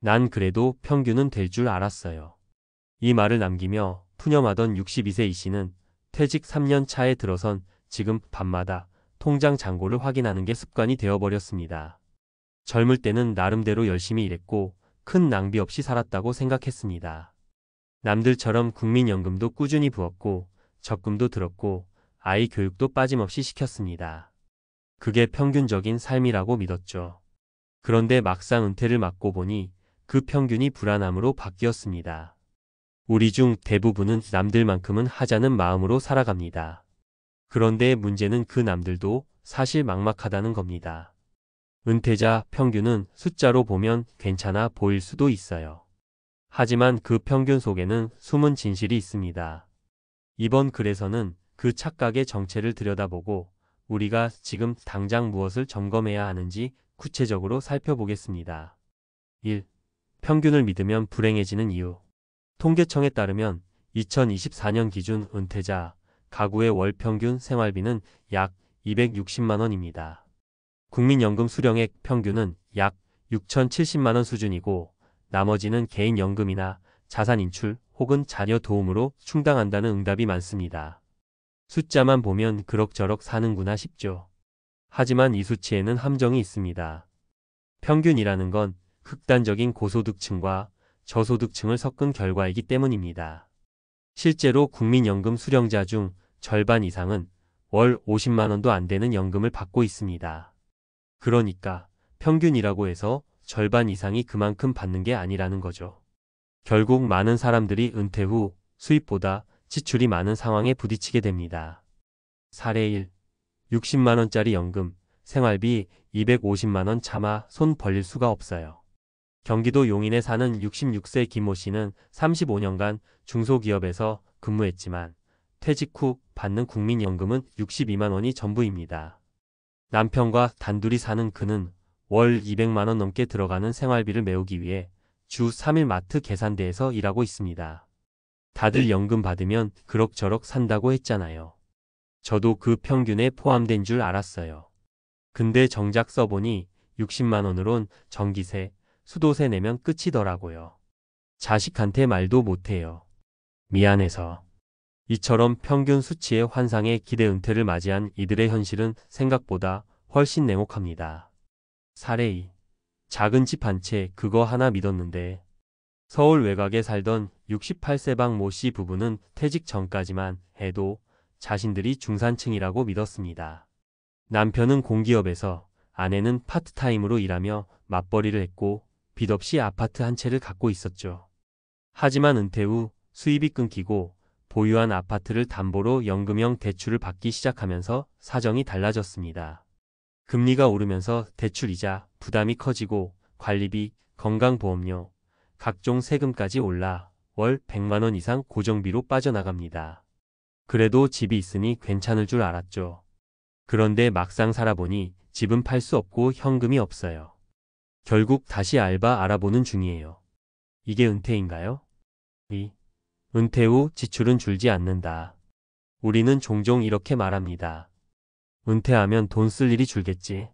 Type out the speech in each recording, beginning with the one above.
난 그래도 평균은 될 줄 알았어요. 이 말을 남기며 푸념하던 62세 이 씨는 퇴직 3년 차에 들어선 지금 밤마다 통장 잔고를 확인하는 게 습관이 되어버렸습니다. 젊을 때는 나름대로 열심히 일했고 큰 낭비 없이 살았다고 생각했습니다. 남들처럼 국민연금도 꾸준히 부었고 적금도 들었고 아이 교육도 빠짐없이 시켰습니다. 그게 평균적인 삶이라고 믿었죠. 그런데 막상 은퇴를 맞고 보니 그 평균이 불안함으로 바뀌었습니다. 우리 중 대부분은 남들만큼은 하자는 마음으로 살아갑니다. 그런데 문제는 그 남들도 사실 막막하다는 겁니다. 은퇴자 평균은 숫자로 보면 괜찮아 보일 수도 있어요. 하지만 그 평균 속에는 숨은 진실이 있습니다. 이번 글에서는 그 착각의 정체를 들여다보고 우리가 지금 당장 무엇을 점검해야 하는지 구체적으로 살펴보겠습니다. 1. 평균을 믿으면 불행해지는 이유. 통계청에 따르면 2024년 기준 은퇴자 가구의 월 평균 생활비는 약 260만 원입니다. 국민연금 수령액 평균은 약 6,070만 원 수준이고 나머지는 개인연금이나 자산 인출 혹은 자녀 도움으로 충당한다는 응답이 많습니다. 숫자만 보면 그럭저럭 사는구나 싶죠. 하지만 이 수치에는 함정이 있습니다. 평균이라는 건 극단적인 고소득층과 저소득층을 섞은 결과이기 때문입니다. 실제로 국민연금 수령자 중 절반 이상은 월 50만 원도 안 되는 연금을 받고 있습니다. 그러니까 평균이라고 해서 절반 이상이 그만큼 받는 게 아니라는 거죠. 결국 많은 사람들이 은퇴 후 수입보다 지출이 많은 상황에 부딪히게 됩니다. 사례 1. 60만 원짜리 연금, 생활비 250만 원 차마 손 벌릴 수가 없어요. 경기도 용인에 사는 66세 김모 씨는 35년간 중소기업에서 근무했지만 퇴직 후 받는 국민연금은 62만 원이 전부입니다. 남편과 단둘이 사는 그는 월 200만 원 넘게 들어가는 생활비를 메우기 위해 주 3일 마트 계산대에서 일하고 있습니다. 다들 연금 받으면 그럭저럭 산다고 했잖아요. 저도 그 평균에 포함된 줄 알았어요. 근데 정작 써보니 60만 원으론 전기세, 수도세 내면 끝이더라고요. 자식한테 말도 못해요. 미안해서. 이처럼 평균 수치의 환상에 기대 은퇴를 맞이한 이들의 현실은 생각보다 훨씬 냉혹합니다. 사례 2. 작은 집 한 채 그거 하나 믿었는데. 서울 외곽에 살던 68세 박 모 씨 부부는 퇴직 전까지만 해도 자신들이 중산층이라고 믿었습니다. 남편은 공기업에서, 아내는 파트타임으로 일하며 맞벌이를 했고 빚 없이 아파트 한 채를 갖고 있었죠. 하지만 은퇴 후 수입이 끊기고 보유한 아파트를 담보로 연금형 대출을 받기 시작하면서 사정이 달라졌습니다. 금리가 오르면서 대출이자 부담이 커지고 관리비, 건강보험료, 각종 세금까지 올라 월 100만 원 이상 고정비로 빠져나갑니다. 그래도 집이 있으니 괜찮을 줄 알았죠. 그런데 막상 살아보니 집은 팔 수 없고 현금이 없어요. 결국 다시 알바 알아보는 중이에요. 이게 은퇴인가요? 2. 은퇴 후 지출은 줄지 않는다. 우리는 종종 이렇게 말합니다. 은퇴하면 돈 쓸 일이 줄겠지.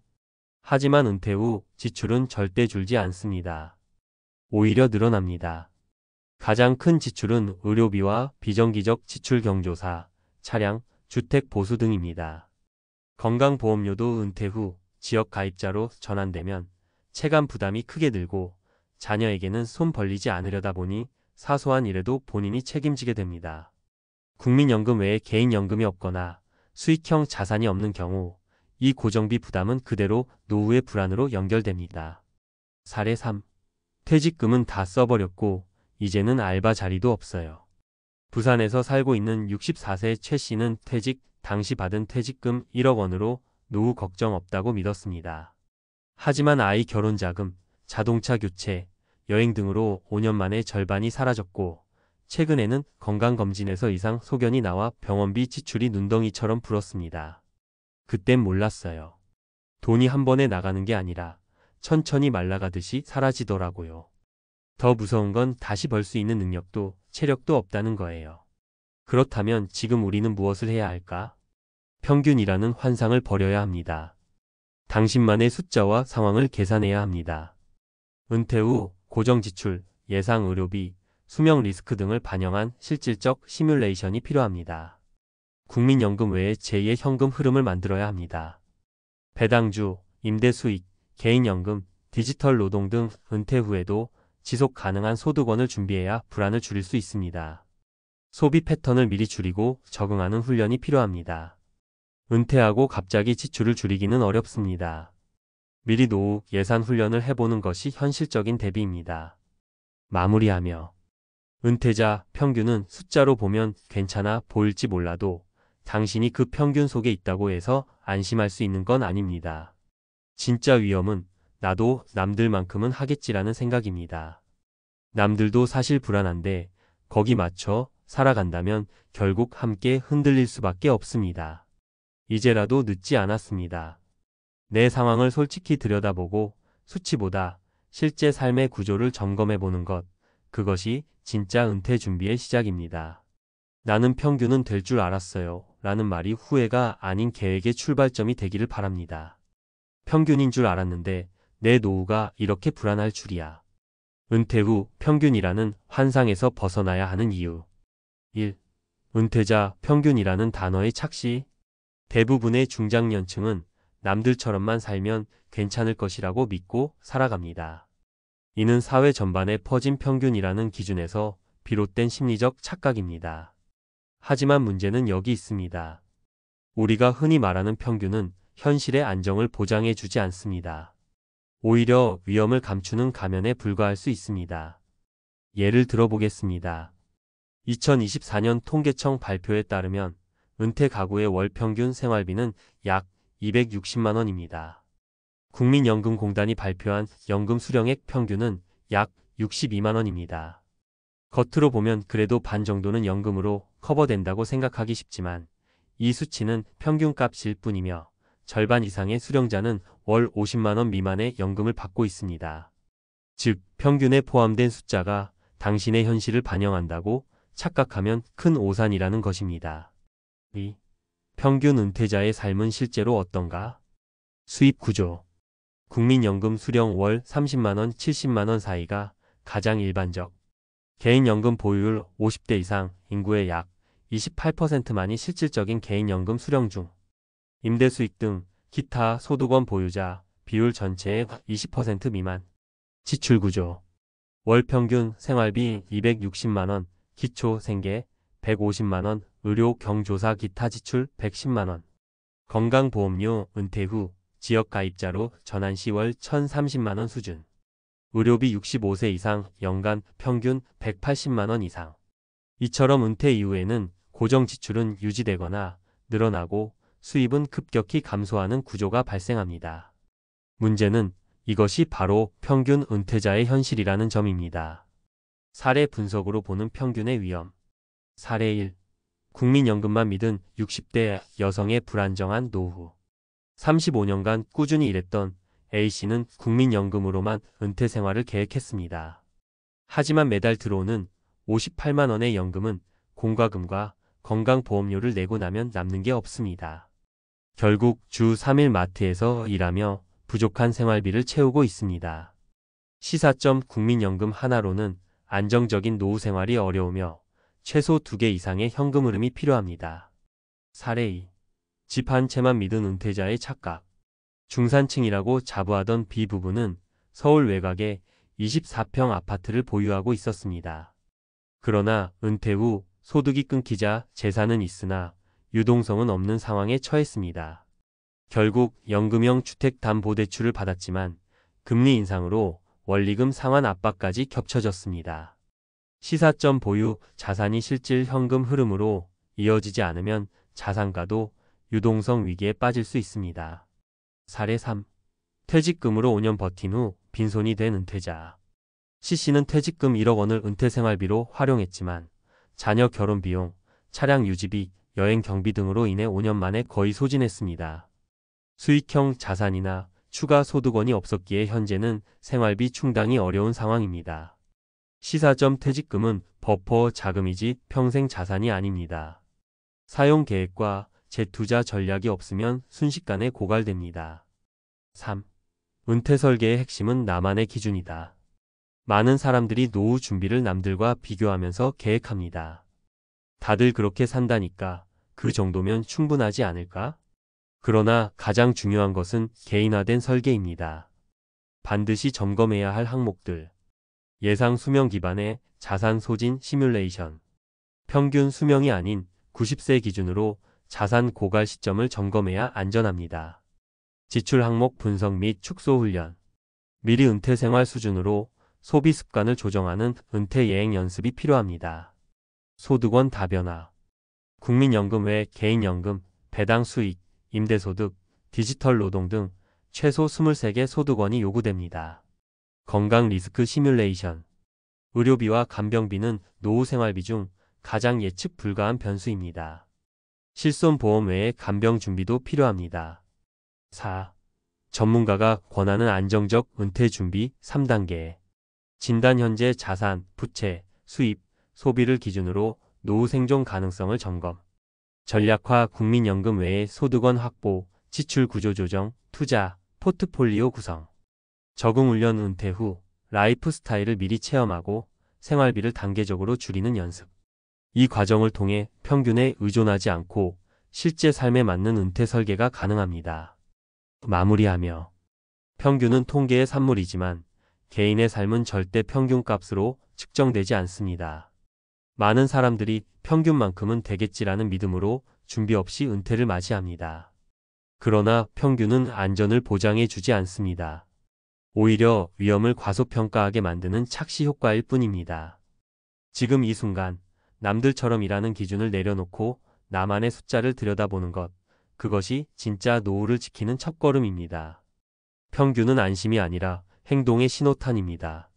하지만 은퇴 후 지출은 절대 줄지 않습니다. 오히려 늘어납니다. 가장 큰 지출은 의료비와 비정기적 지출 경조사, 차량, 주택 보수 등입니다. 건강보험료도 은퇴 후 지역 가입자로 전환되면 체감 부담이 크게 늘고 자녀에게는 손 벌리지 않으려다 보니 사소한 일에도 본인이 책임지게 됩니다. 국민연금 외에 개인연금이 없거나 수익형 자산이 없는 경우 이 고정비 부담은 그대로 노후의 불안으로 연결됩니다. 사례 3. 퇴직금은 다 써버렸고 이제는 알바 자리도 없어요. 부산에서 살고 있는 64세 최 씨는 퇴직 당시 받은 퇴직금 1억 원으로 노후 걱정 없다고 믿었습니다. 하지만 아이 결혼 자금, 자동차 교체, 여행 등으로 5년 만에 절반이 사라졌고 최근에는 건강검진에서 이상 소견이 나와 병원비 지출이 눈덩이처럼 불었습니다. 그땐 몰랐어요. 돈이 한 번에 나가는 게 아니라 천천히 말라가듯이 사라지더라고요. 더 무서운 건 다시 벌 수 있는 능력도 체력도 없다는 거예요. 그렇다면 지금 우리는 무엇을 해야 할까? 평균이라는 환상을 버려야 합니다. 당신만의 숫자와 상황을 계산해야 합니다. 은퇴 후 고정 지출, 예상 의료비, 수명 리스크 등을 반영한 실질적 시뮬레이션이 필요합니다. 국민연금 외에 제2의 현금 흐름을 만들어야 합니다. 배당주, 임대 수익, 개인연금, 디지털 노동 등 은퇴 후에도 지속 가능한 소득원을 준비해야 불안을 줄일 수 있습니다. 소비 패턴을 미리 줄이고 적응하는 훈련이 필요합니다. 은퇴하고 갑자기 지출을 줄이기는 어렵습니다. 미리 노후 예산 훈련을 해보는 것이 현실적인 대비입니다. 마무리하며 은퇴자 평균은 숫자로 보면 괜찮아 보일지 몰라도 당신이 그 평균 속에 있다고 해서 안심할 수 있는 건 아닙니다. 진짜 위험은 나도 남들만큼은 하겠지라는 생각입니다. 남들도 사실 불안한데 거기 맞춰 살아간다면 결국 함께 흔들릴 수밖에 없습니다. 이제라도 늦지 않았습니다. 내 상황을 솔직히 들여다보고 수치보다 실제 삶의 구조를 점검해보는 것, 그것이 진짜 은퇴 준비의 시작입니다. 나는 평균은 될 줄 알았어요. 라는 말이 후회가 아닌 계획의 출발점이 되기를 바랍니다. 평균인 줄 알았는데 내 노후가 이렇게 불안할 줄이야. 은퇴 후 평균이라는 환상에서 벗어나야 하는 이유. 1. 은퇴자 평균이라는 단어의 착시. 대부분의 중장년층은 남들처럼만 살면 괜찮을 것이라고 믿고 살아갑니다. 이는 사회 전반에 퍼진 평균이라는 기준에서 비롯된 심리적 착각입니다. 하지만 문제는 여기 있습니다. 우리가 흔히 말하는 평균은 현실의 안정을 보장해 주지 않습니다. 오히려 위험을 감추는 가면에 불과할 수 있습니다. 예를 들어보겠습니다. 2024년 통계청 발표에 따르면 은퇴 가구의 월 평균 생활비는 약 260만 원입니다. 국민연금공단이 발표한 연금 수령액 평균은 약 62만 원입니다. 겉으로 보면 그래도 반 정도는 연금으로 커버된다고 생각하기 쉽지만 이 수치는 평균값일 뿐이며 절반 이상의 수령자는 월 50만 원 미만의 연금을 받고 있습니다. 즉, 평균에 포함된 숫자가 당신의 현실을 반영한다고 착각하면 큰 오산이라는 것입니다. 2. 평균 은퇴자의 삶은 실제로 어떤가? 수입 구조. 국민연금 수령 월 30만 원, 70만 원 사이가 가장 일반적. 개인연금 보유율 50대 이상 인구의 약 28%만이 실질적인 개인연금 수령 중. 임대 수익 등 기타 소득원 보유자 비율 전체의 20% 미만. 지출 구조. 월 평균 생활비 260만 원, 기초 생계 150만 원, 의료 경조사 기타 지출 110만 원. 건강보험료 은퇴 후 지역 가입자로 전환 시 월 1,030만 원 수준. 의료비 65세 이상 연간 평균 180만 원 이상. 이처럼 은퇴 이후에는 고정 지출은 유지되거나 늘어나고 수입은 급격히 감소하는 구조가 발생합니다. 문제는 이것이 바로 평균 은퇴자의 현실이라는 점입니다. 사례 분석으로 보는 평균의 위험. 사례 1. 국민연금만 믿은 60대 여성의 불안정한 노후. 35년간 꾸준히 일했던 A씨는 국민연금으로만 은퇴 생활을 계획했습니다. 하지만 매달 들어오는 58만 원의 연금은 공과금과 건강보험료를 내고 나면 남는 게 없습니다. 결국 주 3일 마트에서 일하며 부족한 생활비를 채우고 있습니다. 시사점 국민연금 하나로는 안정적인 노후 생활이 어려우며 최소 2개 이상의 현금 흐름이 필요합니다. 사례 2. 집 한 채만 믿은 은퇴자의 착각. 중산층이라고 자부하던 B 부부는 서울 외곽에 24평 아파트를 보유하고 있었습니다. 그러나 은퇴 후 소득이 끊기자 재산은 있으나 유동성은 없는 상황에 처했습니다. 결국 연금형 주택담보대출을 받았지만 금리 인상으로 원리금 상환 압박까지 겹쳐졌습니다. 시사점 보유 자산이 실질 현금 흐름으로 이어지지 않으면 자산가도 유동성 위기에 빠질 수 있습니다. 사례 3. 퇴직금으로 5년 버틴 후 빈손이 된 은퇴자. C씨는 퇴직금 1억 원을 은퇴생활비로 활용했지만 자녀 결혼 비용, 차량 유지비, 여행 경비 등으로 인해 5년 만에 거의 소진했습니다. 수익형 자산이나 추가 소득원이 없었기에 현재는 생활비 충당이 어려운 상황입니다. 시사점 퇴직금은 버퍼 자금이지 평생 자산이 아닙니다. 사용 계획과 재투자 전략이 없으면 순식간에 고갈됩니다. 3. 은퇴 설계의 핵심은 나만의 기준이다. 많은 사람들이 노후 준비를 남들과 비교하면서 계획합니다. 다들 그렇게 산다니까 그 정도면 충분하지 않을까? 그러나 가장 중요한 것은 개인화된 설계입니다. 반드시 점검해야 할 항목들. 예상 수명 기반의 자산 소진 시뮬레이션. 평균 수명이 아닌 90세 기준으로 자산 고갈 시점을 점검해야 안전합니다. 지출 항목 분석 및 축소 훈련. 미리 은퇴 생활 수준으로 소비 습관을 조정하는 은퇴 예행 연습이 필요합니다. 소득원 다변화. 국민연금 외 개인연금, 배당 수익, 임대소득, 디지털 노동 등 최소 23개 소득원이 요구됩니다. 건강 리스크 시뮬레이션. 의료비와 간병비는 노후 생활비 중 가장 예측 불가한 변수입니다. 실손보험 외에 간병 준비도 필요합니다. 4. 전문가가 권하는 안정적 은퇴 준비 3단계. 진단 현재 자산, 부채, 수입, 소비를 기준으로 노후 생존 가능성을 점검. 전략화 국민연금 외에 소득원 확보, 지출 구조 조정, 투자, 포트폴리오 구성. 적응훈련 은퇴 후 라이프 스타일을 미리 체험하고 생활비를 단계적으로 줄이는 연습. 이 과정을 통해 평균에 의존하지 않고 실제 삶에 맞는 은퇴 설계가 가능합니다. 마무리하며 평균은 통계의 산물이지만 개인의 삶은 절대 평균값으로 측정되지 않습니다. 많은 사람들이 평균만큼은 되겠지라는 믿음으로 준비 없이 은퇴를 맞이합니다. 그러나 평균은 안전을 보장해 주지 않습니다. 오히려 위험을 과소평가하게 만드는 착시 효과일 뿐입니다. 지금 이 순간 남들처럼 일하는 기준을 내려놓고 나만의 숫자를 들여다보는 것, 그것이 진짜 노후를 지키는 첫걸음입니다. 평균은 안심이 아니라 행동의 신호탄입니다.